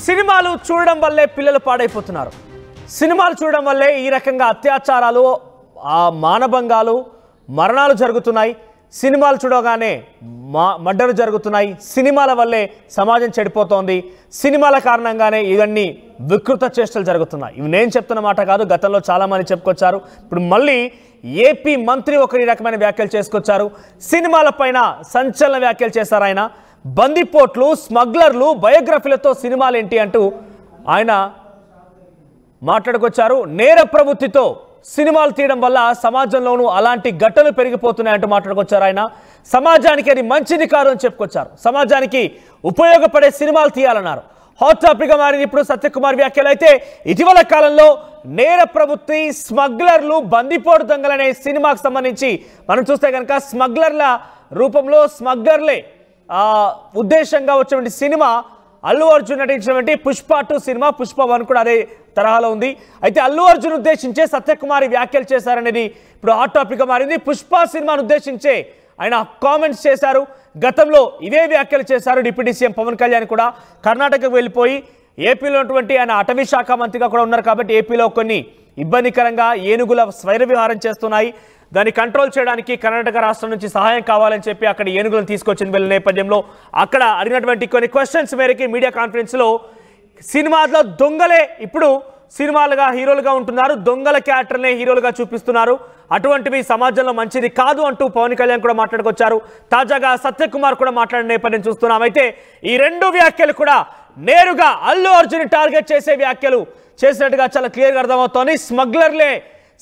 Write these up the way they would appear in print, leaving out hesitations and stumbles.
సినిమాలు చూడడం వల్లే పిల్లలు పాడైపోతున్నారు. సినిమాలు చూడడం వల్లే ఈ రకంగా అత్యాచారాలు, మానభంగాలు, మరణాలు జరుగుతున్నాయి. సినిమాలు చూడగానే మర్డర్ జరుగుతున్నాయి. సినిమాల వల్లే సమాజం చెడిపోతోంది. సినిమాల కారణంగానే ఇవన్నీ వికృత చేష్టలు జరుగుతున్నాయి. ఇవి నేను చెప్తున్న మాట కాదు, గతంలో చాలామంది చెప్పుకొచ్చారు. ఇప్పుడు మళ్ళీ ఏపీ మంత్రి ఒక రకమైన వ్యాఖ్యలు చేసుకొచ్చారు. సినిమాల పైన సంచలన వ్యాఖ్యలు చేశారు ఆయన. బందిపోట్లు, స్మగ్లర్లు, బయోగ్రఫీలతో సినిమాలు ఏంటి అంటూ ఆయన మాట్లాడుకొచ్చారు. నేర ప్రవృత్తితో సినిమాలు తీయడం వల్ల సమాజంలోనూ అలాంటి ఘటనలు పెరిగిపోతున్నాయంటూ మాట్లాడుకొచ్చారు ఆయన. సమాజానికి అది మంచిది కాదు అని చెప్పుకొచ్చారు. సమాజానికి ఉపయోగపడే సినిమాలు తీయాలన్నారు. హాట్ టాపిక్గా మారింది ఇప్పుడు సత్యకుమార్ వ్యాఖ్యలు. అయితే ఇటీవల కాలంలో నేర ప్రవృత్తి, స్మగ్లర్లు, బందిపోటు దొంగలనే సినిమాకు సంబంధించి మనం చూస్తే కనుక స్మగ్లర్ల రూపంలో స్మగ్లర్లే ఉద్దేశంగా వచ్చినటువంటి సినిమా అల్లు అర్జున్ నటించినటువంటి పుష్ప 2 సినిమా, పుష్ప 1 కూడా అదే తరహాలో ఉంది. అయితే అల్లు అర్జున్ ఉద్దేశించే సత్యకుమారి వ్యాఖ్యలు చేశారనేది ఇప్పుడు హాట్ టాపిక్గా మారింది. పుష్ప సినిమాను ఉద్దేశించే ఆయన కామెంట్స్ చేశారు. గతంలో ఇవే వ్యాఖ్యలు చేశారు డిప్యూటీ సీఎం పవన్ కళ్యాణ్ కూడా. కర్ణాటకకు వెళ్ళిపోయి ఏపీలో ఉన్నటువంటి ఆయన అటవీ శాఖ మంత్రిగా కూడా ఉన్నారు కాబట్టి ఏపీలో కొన్ని ఇబ్బందికరంగా ఏనుగుల స్వైర విహారం చేస్తున్నాయి. దాన్ని కంట్రోల్ చేయడానికి కర్ణాటక రాష్ట్రం నుంచి సహాయం కావాలని చెప్పి అక్కడ ఏనుగులను తీసుకొచ్చిన వెళ్ళిన నేపథ్యంలో అక్కడ అడిగినటువంటి కొన్ని క్వశ్చన్స్ మేరకి మీడియా కాన్ఫరెన్స్లో సినిమాలో దొంగలే ఇప్పుడు సినిమాలుగా హీరోలుగా ఉంటున్నారు, దొంగల క్యారెక్టర్నే హీరోలుగా చూపిస్తున్నారు, అటువంటివి సమాజంలో మంచిది కాదు అంటూ పవన్ కళ్యాణ్ కూడా మాట్లాడుకొచ్చారు. తాజాగా సత్యకుమార్ కూడా మాట్లాడిన నేపథ్యం చూస్తున్నాం. అయితే ఈ రెండు వ్యాఖ్యలు కూడా నేరుగా అల్లు అర్జున్ టార్గెట్ చేసే వ్యాఖ్యలు చేసినట్టుగా చాలా క్లియర్గా అర్థమవుతోంది. స్మగ్లర్లే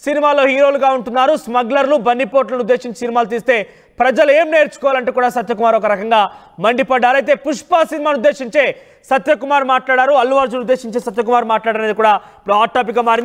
సినిమాలో హీరోలుగా ఉంటున్నారు, స్మగ్లర్లు, బందిపోట్లను ఉద్దేశించి సినిమాలు తీస్తే ప్రజలు ఏం నేర్చుకోవాలంటూ కూడా సత్యకుమార్ ఒక రకంగా మండిపడ్డారు. అయితే పుష్ప సినిమాను ఉద్దేశించే సత్యకుమార్ మాట్లాడారు, అల్లు అర్జున్ ఉద్దేశించే సత్యకుమార్ మాట్లాడారనేది కూడా ఇప్పుడు హాట్ టాపిక్గా మారింది.